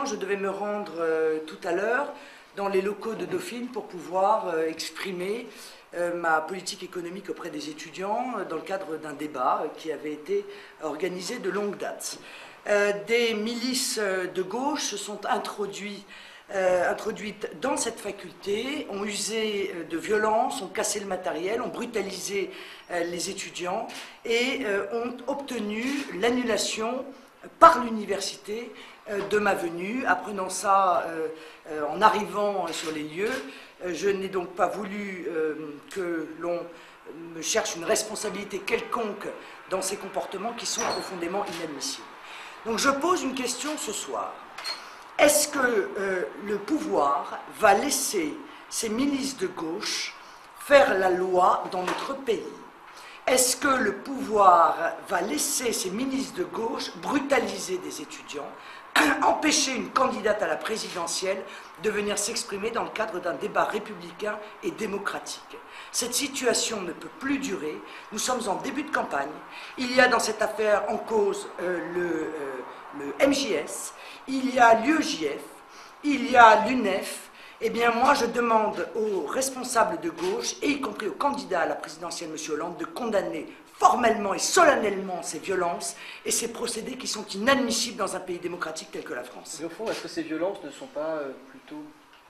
Je devais me rendre tout à l'heure dans les locaux de Dauphine pour pouvoir exprimer ma politique économique auprès des étudiants dans le cadre d'un débat qui avait été organisé de longue date. Des milices de gauche se sont introduites dans cette faculté, ont usé de violence, ont cassé le matériel, ont brutalisé les étudiants et ont obtenu l'annulation par l'université de ma venue. Apprenant ça en arrivant sur les lieux, je n'ai donc pas voulu que l'on me cherche une responsabilité quelconque dans ces comportements qui sont profondément inadmissibles. Donc je pose une question ce soir. Est-ce que le pouvoir va laisser ces milices de gauche faire la loi dans notre pays? Est-ce que le pouvoir va laisser ces milices de gauche brutaliser des étudiants, empêcher une candidate à la présidentielle de venir s'exprimer dans le cadre d'un débat républicain et démocratique? Cette situation ne peut plus durer. Nous sommes en début de campagne. Il y a dans cette affaire en cause le MJS, il y a l'UEJF, il y a l'UNEF. Eh bien, moi, je demande aux responsables de gauche, et y compris aux candidats à la présidentielle, M. Hollande, de condamner formellement et solennellement ces violences et ces procédés qui sont inadmissibles dans un pays démocratique tel que la France. Mais au fond, est-ce que ces violences ne sont pas plutôt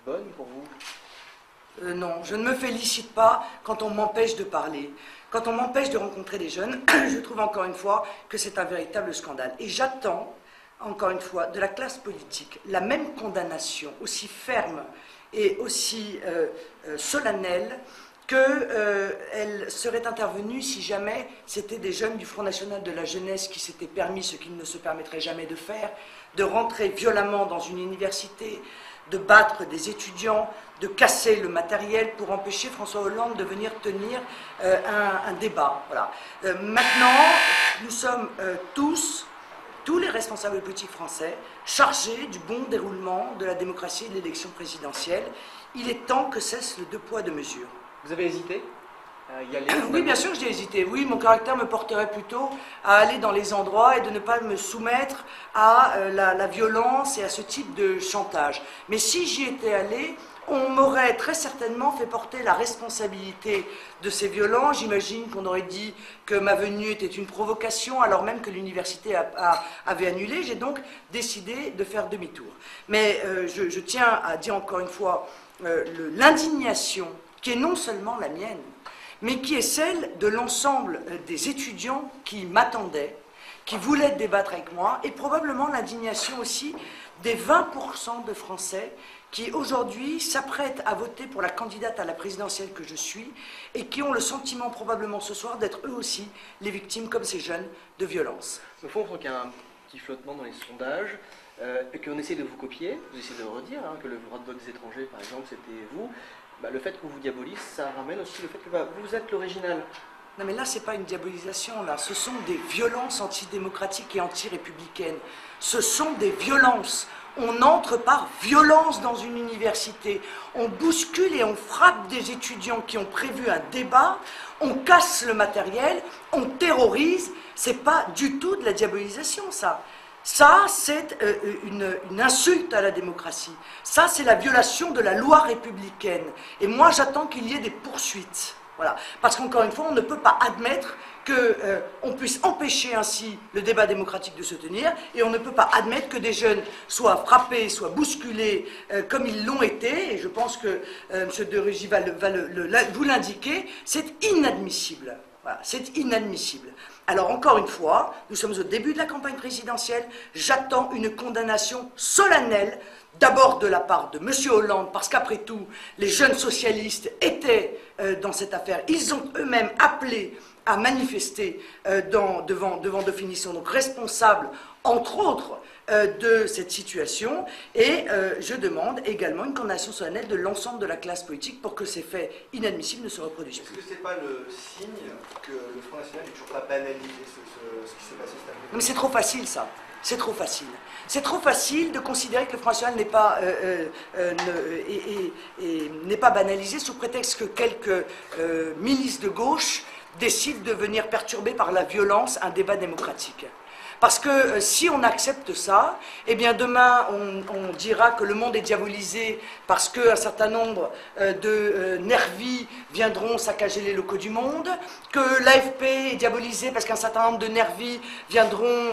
bonnes pour vous? Non, je ne me félicite pas quand on m'empêche de parler. Quand on m'empêche de rencontrer des jeunes, je trouve encore une fois que c'est un véritable scandale. Et j'attends, encore une fois, de la classe politique la même condamnation, aussi ferme et aussi solennelle qu'elle serait intervenue si jamais c'était des jeunes du Front National de la Jeunesse qui s'étaient permis ce qu'ils ne se permettraient jamais de faire, de rentrer violemment dans une université, de battre des étudiants, de casser le matériel pour empêcher François Hollande de venir tenir un débat. Voilà. Maintenant, nous sommes tous les responsables politiques français, chargés du bon déroulement de la démocratie et de l'élection présidentielle. Il est temps que cesse le deux poids, deux mesures. Vous avez hésité à y aller? Oui, bien sûr que j'ai hésité. Oui, mon caractère me porterait plutôt à aller dans les endroits et de ne pas me soumettre à la violence et à ce type de chantage. Mais si j'y étais allé, on m'aurait très certainement fait porter la responsabilité de ces violences. J'imagine qu'on aurait dit que ma venue était une provocation, alors même que l'université avait annulé. J'ai donc décidé de faire demi-tour. Mais je tiens à dire encore une fois l'indignation qui est non seulement la mienne, mais qui est celle de l'ensemble des étudiants qui m'attendaient, qui voulaient débattre avec moi, et probablement l'indignation aussi des 20% de Français qui aujourd'hui s'apprêtent à voter pour la candidate à la présidentielle que je suis et qui ont le sentiment probablement ce soir d'être eux aussi les victimes, comme ces jeunes, de violences. Au fond, il y a un petit flottement dans les sondages et qu'on essaie de vous copier, vous essayez de redire que le droit de vote des étrangers, par exemple, c'était vous. Le fait qu'on vous diabolise, ça ramène aussi le fait que vous êtes l'original. Non mais là, ce n'est pas une diabolisation, là. Ce sont des violences antidémocratiques et anti-républicaines. Ce sont des violences. On entre par violence dans une université. On bouscule et on frappe des étudiants qui ont prévu un débat. On casse le matériel. On terrorise. C'est pas du tout de la diabolisation, ça. Ça, c'est une insulte à la démocratie. Ça, c'est la violation de la loi républicaine. Et moi, j'attends qu'il y ait des poursuites. Voilà. Parce qu'encore une fois, on ne peut pas admettre qu'on puisse empêcher ainsi le débat démocratique de se tenir, et on ne peut pas admettre que des jeunes soient frappés, soient bousculés comme ils l'ont été, et je pense que M. de Rugy va vous l'indiquer, c'est inadmissible. Voilà, c'est inadmissible. Alors encore une fois, nous sommes au début de la campagne présidentielle, j'attends une condamnation solennelle, d'abord de la part de M. Hollande, parce qu'après tout, les jeunes socialistes étaient dans cette affaire, ils ont eux-mêmes appelé à manifester devant Dauphine, ils sont donc responsables, entre autres, de cette situation, et je demande également une condamnation solennelle de l'ensemble de la classe politique pour que ces faits inadmissibles ne se reproduisent plus. Est-ce que ce n'est pas le signe que le Front National n'est toujours pas banalisé ce qui s'est passé cette année? Mais c'est trop facile, ça. C'est trop facile. C'est trop facile de considérer que le Front National n'est pas banalisé sous prétexte que quelques milices de gauche décident de venir perturber par la violence un débat démocratique. Parce que si on accepte ça, eh bien demain on dira que le monde est diabolisé parce qu'un certain nombre de nervis viendront saccager les locaux du Monde, que l'AFP est diabolisé parce qu'un certain nombre de nervis viendront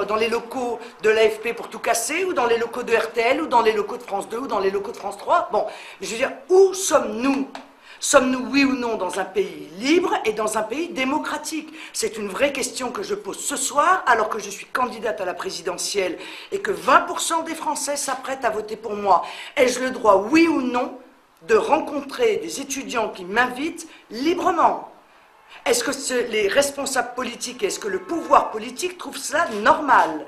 dans les locaux de l'AFP pour tout casser, ou dans les locaux de RTL, ou dans les locaux de France 2, ou dans les locaux de France 3. Bon, je veux dire, où sommes-nous ? Sommes-nous, oui ou non, dans un pays libre et dans un pays démocratique? C'est une vraie question que je pose ce soir, alors que je suis candidate à la présidentielle et que 20% des Français s'apprêtent à voter pour moi. Ai-je le droit, oui ou non, de rencontrer des étudiants qui m'invitent librement? Est-ce que les responsables politiques, est-ce que le pouvoir politique trouve cela normal?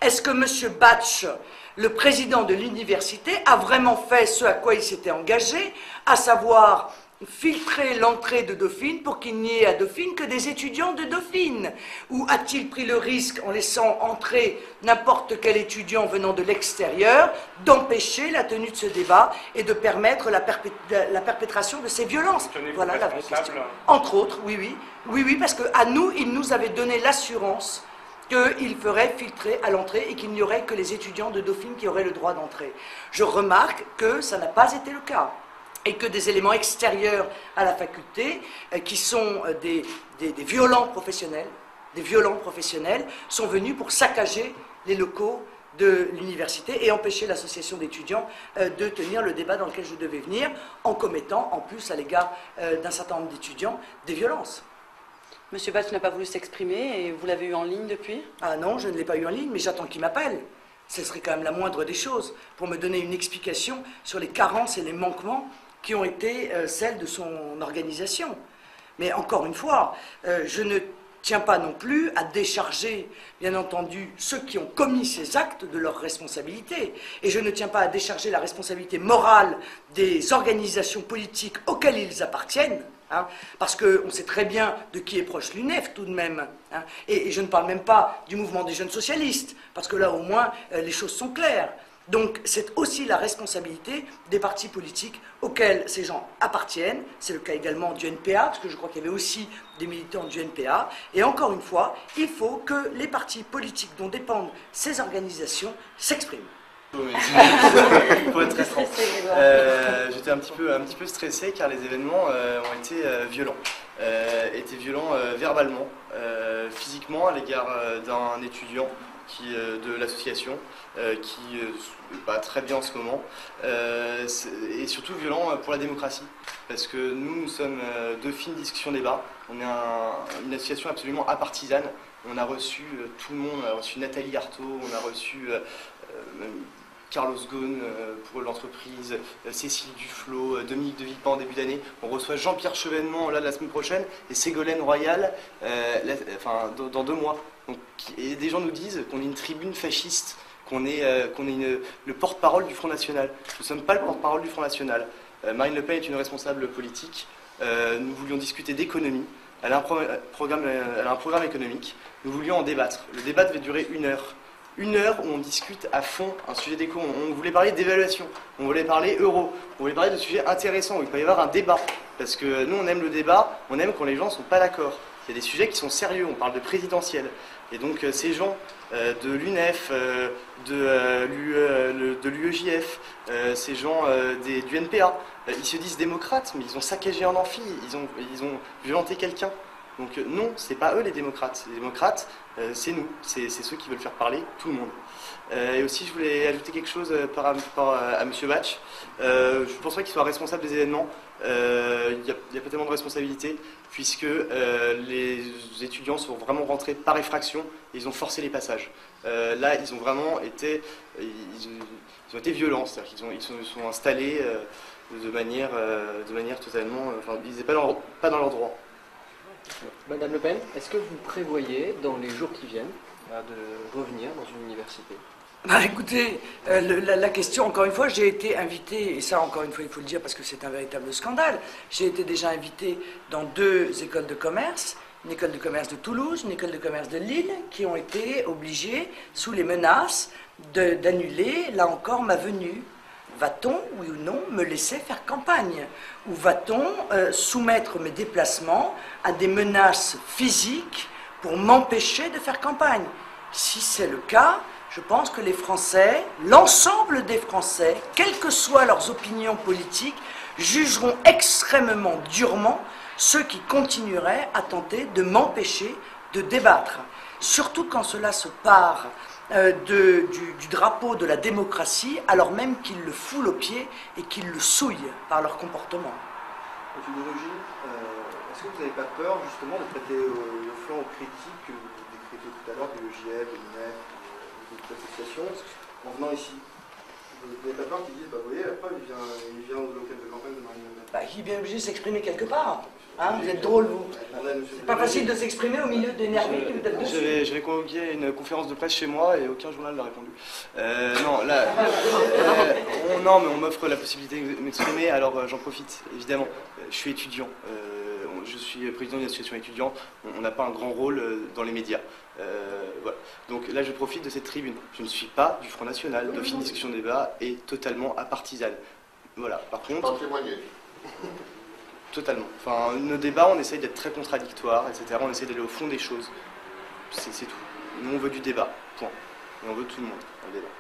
Est-ce que M. Batch, le président de l'université, a vraiment fait ce à quoi il s'était engagé, à savoir filtrer l'entrée de Dauphine pour qu'il n'y ait à Dauphine que des étudiants de Dauphine? Ou a-t-il pris le risque, en laissant entrer n'importe quel étudiant venant de l'extérieur, d'empêcher la tenue de ce débat et de permettre la perpétration de ces violences? Voilà la vraie question. Entre autres, oui, parce qu'à nous, il nous avait donné l'assurance qu'il ferait filtrer à l'entrée et qu'il n'y aurait que les étudiants de Dauphine qui auraient le droit d'entrer. Je remarque que ça n'a pas été le cas, et que des éléments extérieurs à la faculté, qui sont des violents professionnels, sont venus pour saccager les locaux de l'université et empêcher l'association d'étudiants de tenir le débat dans lequel je devais venir, en commettant en plus à l'égard d'un certain nombre d'étudiants des violences. Monsieur Batch n'a pas voulu s'exprimer et vous l'avez eu en ligne depuis? Ah non, je ne l'ai pas eu en ligne, mais j'attends qu'il m'appelle. Ce serait quand même la moindre des choses pour me donner une explication sur les carences et les manquements qui ont été celles de son organisation. Mais encore une fois, je ne tiens pas non plus à décharger, bien entendu, ceux qui ont commis ces actes de leurs responsabilités. Et je ne tiens pas à décharger la responsabilité morale des organisations politiques auxquelles ils appartiennent, hein, parce qu'on sait très bien de qui est proche l'UNEF tout de même. Hein, et je ne parle même pas du mouvement des jeunes socialistes, parce que là au moins les choses sont claires. Donc c'est aussi la responsabilité des partis politiques auxquels ces gens appartiennent. C'est le cas également du NPA, parce que je crois qu'il y avait aussi des militants du NPA. Et encore une fois, il faut que les partis politiques dont dépendent ces organisations s'expriment. Oui, pour être très franc, j'étais un petit peu stressé car les événements ont été violents. Verbalement, physiquement à l'égard d'un étudiant de l'association qui va très bien en ce moment, et surtout violent pour la démocratie, parce que nous sommes Dauphine Discussion Débat, on est une association absolument apartisane. On a reçu tout le monde, on a reçu Nathalie Arthaud, on a reçu Carlos Ghosn pour l'entreprise, Cécile Duflot, Dominique de Villepin en début d'année. On reçoit Jean-Pierre Chevènement là la semaine prochaine et Ségolène Royal dans 2 mois. Donc, et des gens nous disent qu'on est une tribune fasciste, qu'on est le porte-parole du Front National. Nous ne sommes pas le porte-parole du Front National. Marine Le Pen est une responsable politique. Nous voulions discuter d'économie. Elle a un programme économique. Nous voulions en débattre. Le débat devait durer 1 heure. 1 heure où on discute à fond un sujet d'éco. On voulait parler d'évaluation, on voulait parler euro, on voulait parler de sujets intéressants où il peut y avoir un débat. Parce que nous, on aime le débat, on aime quand les gens ne sont pas d'accord. Il y a des sujets qui sont sérieux, on parle de présidentiel. Et donc ces gens de l'UNEF, de l'UEJF, ces gens du NPA, ils se disent démocrates, mais ils ont saccagé un amphi, ils ont violenté quelqu'un. Donc non, c'est pas eux les démocrates. Les démocrates, c'est nous, c'est ceux qui veulent faire parler tout le monde. Et aussi, je voulais ajouter quelque chose par rapport à M. Batch. Je ne pense pas qu'il soit responsable des événements. Il n'y a pas tellement de responsabilité, puisque les étudiants sont vraiment rentrés par effraction et ils ont forcé les passages. Là, ils ont vraiment été, ils ont été violents, c'est-à-dire qu'ils se sont installés de manière totalement... Enfin, ils n'étaient pas dans leur droit. Madame Le Pen, est-ce que vous prévoyez, dans les jours qui viennent, de revenir dans une université? Bah, écoutez, la question, encore une fois, j'ai été invité, et ça encore une fois il faut le dire parce que c'est un véritable scandale, j'ai été déjà invité dans 2 écoles de commerce, une école de commerce de Toulouse, une école de commerce de Lille, qui ont été obligées, sous les menaces, d'annuler, là encore, ma venue. Va-t-on, oui ou non, me laisser faire campagne? Ou va-t-on soumettre mes déplacements à des menaces physiques pour m'empêcher de faire campagne. Si c'est le cas, je pense que les Français, l'ensemble des Français, quelles que soient leurs opinions politiques, jugeront extrêmement durement ceux qui continueraient à tenter de m'empêcher de débattre. Surtout quand cela se part du drapeau de la démocratie, alors même qu'ils le foulent aux pieds et qu'ils le souillent par leur comportement. Monsieur Bourrugy, est-ce que vous n'avez pas peur justement de prêter le flanc aux critiques que vous décrivez tout à l'heure du GIEC, de l'INEF, d'autres associations, en venant ici? Vous n'avez pas peur qu'ils disent, vous voyez, la preuve, il vient au local de campagne de Marine Le Pen? Il est bien obligé de s'exprimer quelque part. Hein, vous êtes drôle, vous. C'est pas facile de s'exprimer au milieu d'énergie que vous êtes dessus. J'avais convoqué une conférence de presse chez moi et aucun journal n'a répondu. Non, là, non, mais on m'offre la possibilité de m'exprimer, alors j'en profite, évidemment. Je suis étudiant, je suis président d'une association étudiante, on n'a pas un grand rôle dans les médias. Voilà. Donc là, je profite de cette tribune. Je ne suis pas du Front National, Dauphine Discussion Débat est totalement apartisane. Voilà, par contre... Totalement. Enfin, nos débats, on essaye d'être très contradictoires, etc. On essaye d'aller au fond des choses. C'est tout. Nous, on veut du débat. Point. Et on veut tout le monde dans le débat.